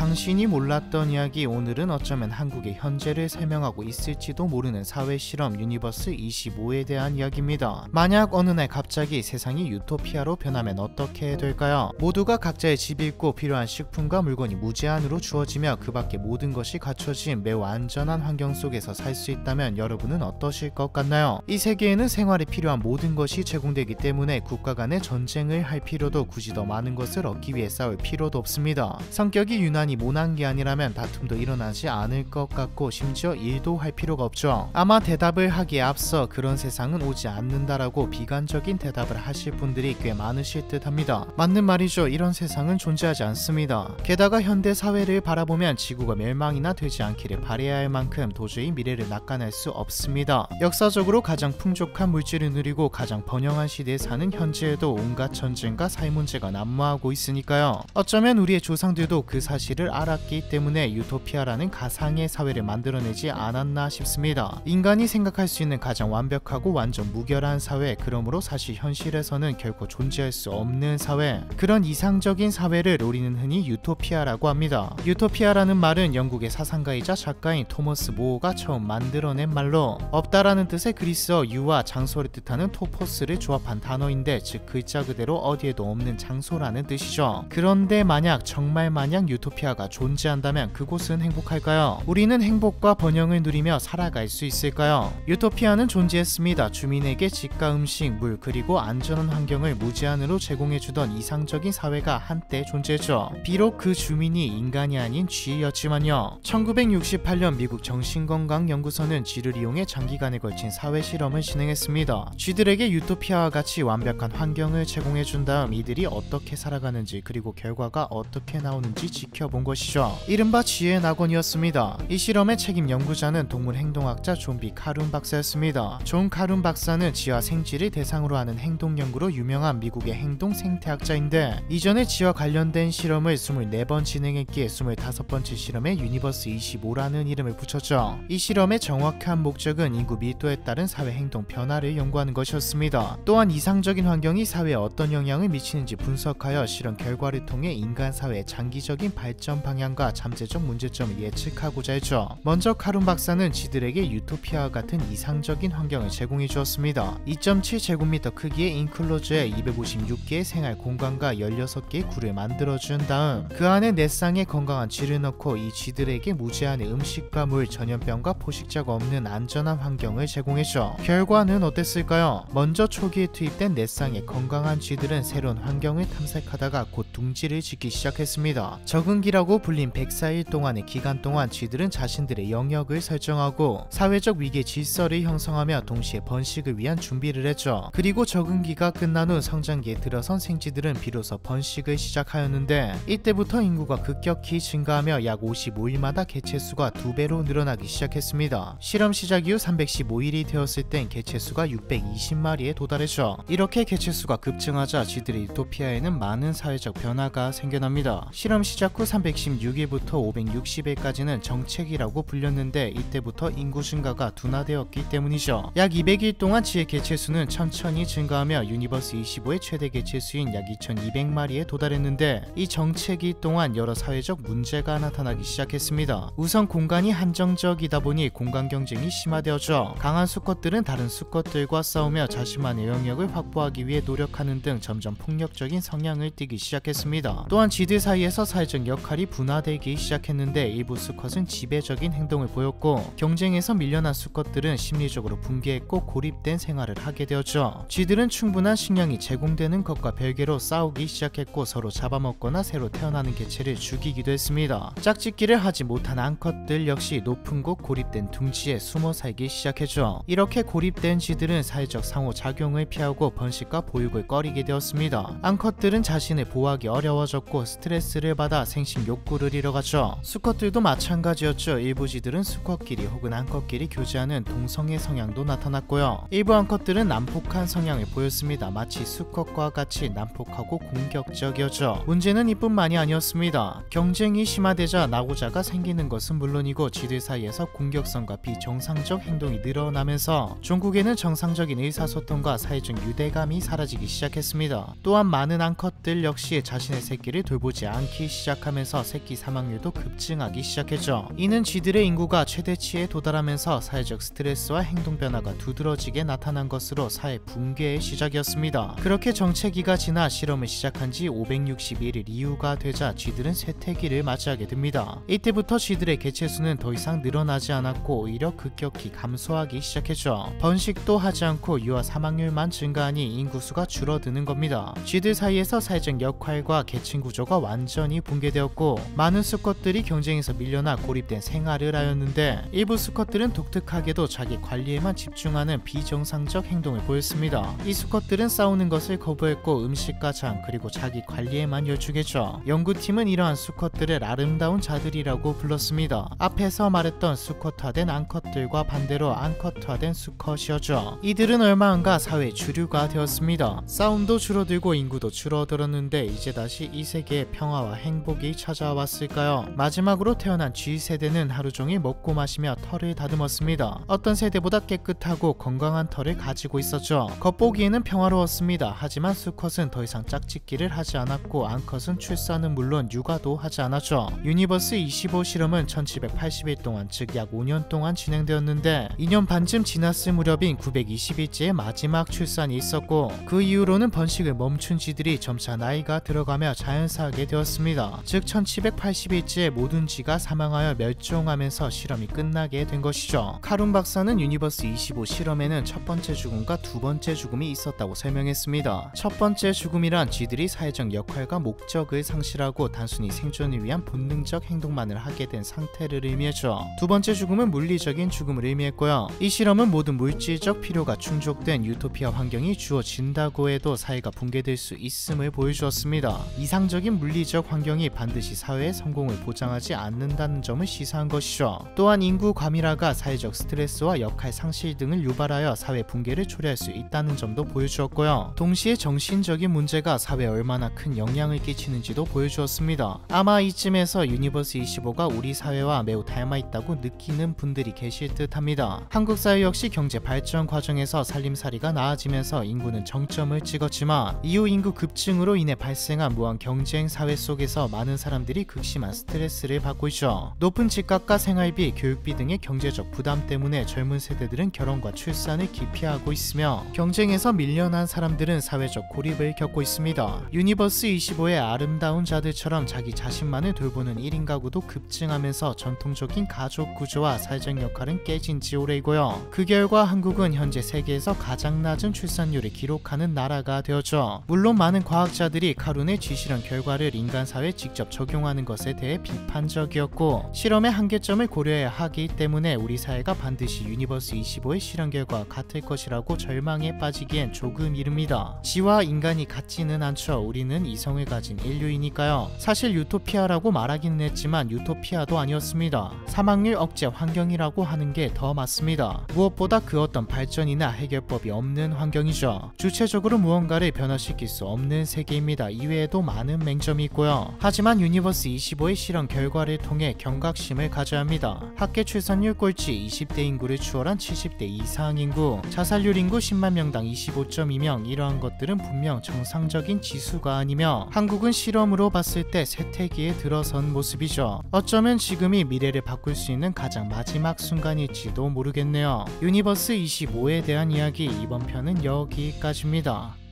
당신이 몰랐던 이야기. 오늘은 어쩌면 한국의 현재를 설명하고 있을지도 모르는 사회실험 유니버스 25에 대한 이야기입니다. 만약 어느 날 갑자기 세상이 유토피아로 변하면 어떻게 될까요? 모두가 각자의 집이 있고 필요한 식품과 물건이 무제한으로 주어지며 그 밖에 모든 것이 갖춰진 매우 안전한 환경 속에서 살 수 있다면 여러분은 어떠실 것 같나요? 이 세계에는 생활에 필요한 모든 것이 제공되기 때문에 국가 간의 전쟁을 할 필요도, 굳이 더 많은 것을 얻기 위해 싸울 필요도 없습니다. 성격이 유난히 모난 게 아니라면 다툼도 일어나지 않을 것 같고 심지어 일도 할 필요가 없죠. 아마 대답을 하기에 앞서 그런 세상은 오지 않는다라고 비관적인 대답을 하실 분들이 꽤 많으실 듯 합니다. 맞는 말이죠. 이런 세상은 존재하지 않습니다. 게다가 현대 사회를 바라보면 지구가 멸망이나 되지 않기를 바라야 할 만큼 도저히 미래를 낙관할 수 없습니다. 역사적으로 가장 풍족한 물질을 누리고 가장 번영한 시대에 사는 현재에도 온갖 전쟁과 사회 문제가 난무하고 있으니까요. 어쩌면 우리의 조상들도 그 사실을 알았기 때문에 유토피아라는 가상의 사회를 만들어내지 않았나 싶습니다. 인간이 생각할 수 있는 가장 완벽하고 완전 무결한 사회, 그러므로 사실 현실에서는 결코 존재할 수 없는 사회, 그런 이상적인 사회를 우리는 흔히 유토피아라고 합니다. 유토피아라는 말은 영국의 사상가이자 작가인 토머스 모어가 처음 만들어낸 말로 없다라는 뜻의 그리스어 유와 장소를 뜻하는 토포스를 조합한 단어인데, 즉 글자 그대로 어디에도 없는 장소라는 뜻이죠. 그런데 정말 만약 유토피아가 존재한다면 그곳은 행복할까요? 우리는 행복과 번영을 누리며 살아갈 수 있을까요? 유토피아는 존재했습니다. 주민에게 집과 음식, 물, 그리고 안전한 환경을 무제한으로 제공해주던 이상적인 사회가 한때 존재했죠. 비록 그 주민이 인간이 아닌 쥐였지만요. 1968년 미국 정신건강연구소는 쥐를 이용해 장기간에 걸친 사회실험을 진행했습니다. 쥐들에게 유토피아와 같이 완벽한 환경을 제공해준 다음 이들이 어떻게 살아가는지, 그리고 결과가 어떻게 나오는지 지켜본 것이죠. 이른바 쥐의 낙원이었습니다. 이 실험의 책임 연구자는 동물행동학자 존 B. 카룬 박사였습니다. 존 카룬 박사는 쥐와 생쥐를 대상으로 하는 행동 연구로 유명한 미국의 행동 생태학자인데, 이전에 쥐와 관련된 실험을 24번 진행했기에 25번째 실험에 유니버스 25라는 이름을 붙였죠. 이 실험의 정확한 목적은 인구 밀도에 따른 사회 행동 변화를 연구하는 것이었습니다. 또한 이상적인 환경이 사회에 어떤 영향을 미치는지 분석하여 실험 결과를 통해 인간 사회의 장기적인 발전 방향과 잠재적 문제점을 예측하고자 했죠. 먼저 카룬 박사는 쥐들에게 유토피아와 같은 이상적인 환경을 제공해 주었습니다. 2.7제곱미터 크기의 인클로즈에 256개의 생활 공간과 16개의 굴을 만들어준 다음 그 안에 4쌍의 건강한 쥐를 넣고 이 쥐들에게 무제한의 음식과 물, 전염병과 포식자가 없는 안전한 환경을 제공했죠. 결과는 어땠을까요? 먼저 초기에 투입된 4쌍의 건강한 쥐들은 새로운 환경을 탐색하다가 곧 둥지를 짓기 시작했습니다. 적응기라고 불린 104일 동안의 기간 동안 쥐들은 자신들의 영역을 설정하고 사회적 위계 질서를 형성하며 동시에 번식을 위한 준비를 했죠. 그리고 적응기가 끝난 후 성장기에 들어선 생쥐들은 비로소 번식을 시작하였는데, 이때부터 인구가 급격히 증가하며 약 55일마다 개체수가 2배로 늘어나기 시작했습니다. 실험 시작 이후 315일이 되었을 땐 개체수가 620마리에 도달했죠. 이렇게 개체수가 급증하자 쥐들의 유토피아에는 많은 사회적 변화가 생겨납니다. 실험 시작 후 316일부터 560일까지는 정체기라고 불렸는데, 이때부터 인구 증가가 둔화되었기 때문이죠. 약 200일 동안 쥐의 개체수는 천천히 증가하며 유니버스 25의 최대 개체수인 약 2200마리에 도달했는데, 이 정체기 동안 여러 사회적 문제가 나타나기 시작했습니다. 우선 공간이 한정적이다 보니 공간 경쟁이 심화되었죠. 강한 수컷들은 다른 수컷들과 싸우며 자신만의 영역을 확보하기 위해 노력하는 등 점점 폭력적인 성향을 띠기 시작했습니다. 또한 쥐들 사이에서 사회적 역할이 분화되기 시작했는데, 일부 수컷은 지배적인 행동을 보였고 경쟁에서 밀려난 수컷들은 심리적으로 붕괴했고 고립된 생활을 하게 되었죠. 쥐들은 충분한 식량이 제공되는 것과 별개로 싸우기 시작했고 서로 잡아먹거나 새로 태어나는 개체를 죽이기도 했습니다. 짝짓기를 하지 못한 암컷들 역시 높은 곳 고립된 둥지에 숨어 살기 시작했죠. 이렇게 고립된 쥐들은 사회적 상호작용을 피하고 번식과 보육을 꺼리게 되었습니다. 암컷들은 자신을 보호하기 어려워졌고 스트레스를 받아 생식 욕구를 잃어갔죠. 수컷들도 마찬가지였죠. 일부 쥐들은 수컷끼리 혹은 암컷끼리 교제하는 동성애 성향도 나타났고요. 일부 암컷들은 난폭한 성향을 보였습니다. 마치 수컷과 같이 난폭하고 공격적이었죠. 문제는 이뿐만이 아니었습니다. 경쟁이 심화되자 낙오자가 생기는 것은 물론이고 쥐들 사이에서 공격성과 비정상적 행동이 늘어나면서 종국에는 정상적인 의사소통과 사회적 유대감이 사라지기 시작했습니다. 또한 많은 암컷들 역시 자신의 새끼를 돌보지 않기 시작하면서 늘어나면서 새끼 사망률도 급증하기 시작했죠. 이는 쥐들의 인구가 최대치에 도달하면서 사회적 스트레스와 행동 변화가 두드러지게 나타난 것으로 사회 붕괴의 시작이었습니다. 그렇게 정체기가 지나 실험을 시작한 지 561일 이후가 되자 쥐들은 쇠퇴기를 맞이하게 됩니다. 이때부터 쥐들의 개체수는 더 이상 늘어나지 않았고 오히려 급격히 감소하기 시작했죠. 번식도 하지 않고 유아 사망률만 증가하니 인구수가 줄어드는 겁니다. 쥐들 사이에서 사회적 역할과 계층 구조가 완전히 붕괴되었고 많은 수컷들이 경쟁에서 밀려나 고립된 생활을 하였는데 일부 수컷들은 독특하게도 자기 관리에만 집중하는 비정상적 행동을 보였습니다. 이 수컷들은 싸우는 것을 거부했고 음식과 장 그리고 자기 관리에만 열중했죠. 연구팀은 이러한 수컷들을 아름다운 자들이라고 불렀습니다. 앞에서 말했던 수컷화된 암컷들과 반대로 암컷화된 수컷이었죠. 이들은 얼마 안가 사회 주류가 되었습니다. 싸움도 줄어들고 인구도 줄어들었는데 이제 다시 이 세계에 평화와 행복이 찾아왔을까요? 마지막으로 태어난 쥐 세대는 하루 종일 먹고 마시며 털을 다듬었습니다. 어떤 세대보다 깨끗하고 건강한 털을 가지고 있었죠. 겉보기에는 평화로웠습니다. 하지만 수컷은 더 이상 짝짓기를 하지 않았고 암컷은 출산은 물론 육아도 하지 않았죠. 유니버스 25 실험은 1780일 동안 즉 약 5년 동안 진행되었는데 2년 반쯤 지났을 무렵인 920일째에 마지막 출산이 있었고 그 이후로는 번식을 멈춘 쥐들이 점차 나이가 들어가며 자연사하게 되었습니다. 즉 1780일째에 모든 쥐가 사망하여 멸종하면서 실험이 끝나게 된 것이죠. 카룬 박사는 유니버스 25 실험에는 첫 번째 죽음과 두 번째 죽음이 있었다고 설명했습니다. 첫 번째 죽음이란 쥐들이 사회적 역할과 목적을 상실하고 단순히 생존을 위한 본능적 행동만을 하게 된 상태를 의미했죠. 두 번째 죽음은 물리적인 죽음을 의미했고요. 이 실험은 모든 물질적 필요가 충족된 유토피아 환경이 주어진다고 해도 사회가 붕괴될 수 있음을 보여주었습니다. 이상적인 물리적 환경이 반드시 사회의 성공을 보장하지 않는다는 점을 시사한 것이죠. 또한 인구 과밀화가 사회적 스트레스와 역할 상실 등을 유발하여 사회 붕괴를 초래할 수 있다는 점도 보여주었고요. 동시에 정신적인 문제가 사회에 얼마나 큰 영향을 끼치는지도 보여주었습니다. 아마 이쯤에서 유니버스 25가 우리 사회와 매우 닮아있다고 느끼는 분들이 계실 듯 합니다. 한국 사회 역시 경제 발전 과정에서 살림살이가 나아지면서 인구는 정점을 찍었지만 이후 인구 급증으로 인해 발생한 무한 경쟁 사회 속에서 많은 사람들이 극심한 스트레스를 받고 있죠. 높은 집값과 생활비, 교육비 등의 경제적 부담 때문에 젊은 세대들은 결혼과 출산을 기피하고 있으며 경쟁에서 밀려난 사람들은 사회적 고립을 겪고 있습니다. 유니버스 25의 아름다운 자들처럼 자기 자신만을 돌보는 1인 가구도 급증하면서 전통적인 가족 구조와 사회적 역할은 깨진 지 오래이고요. 그 결과 한국은 현재 세계에서 가장 낮은 출산율을 기록하는 나라가 되었죠. 물론 많은 과학자들이 카룬의 쥐실험 결과를 인간 사회에 직접 적용하는 것에 대해 비판적이었고 실험의 한계점을 고려해야 하기 때문에 우리 사회가 반드시 유니버스 25의 실험 결과와 같을 것이라고 절망에 빠지기엔 조금 이릅니다. 쥐와 인간이 같지는 않죠. 우리는 이성을 가진 인류이니까요. 사실 유토피아라고 말하기는 했지만 유토피아도 아니었습니다. 사망률 억제 환경이라고 하는 게 더 맞습니다. 무엇보다 그 어떤 발전이나 해결법이 없는 환경이죠. 주체적으로 무언가를 변화시킬 수 없는 세계입니다. 이외에도 많은 맹점이 있고요. 하지만 유니버스 25의 실험 결과를 통해 경각심을 가져야 합니다. 학계 출산율 꼴찌 20대 인구를 추월한 70대 이상 인구, 자살률 인구 10만 명당 25.2명, 이러한 것들은 분명 정상적인 지수가 아니며 한국은 실험으로 봤을 때 쇠퇴기에 들어선 모습이죠. 어쩌면 지금이 미래를 바꿀 수 있는 가장 마지막 순간일지도 모르겠네요. 유니버스 25에 대한 이야기 이번 편은 여기까지입니다.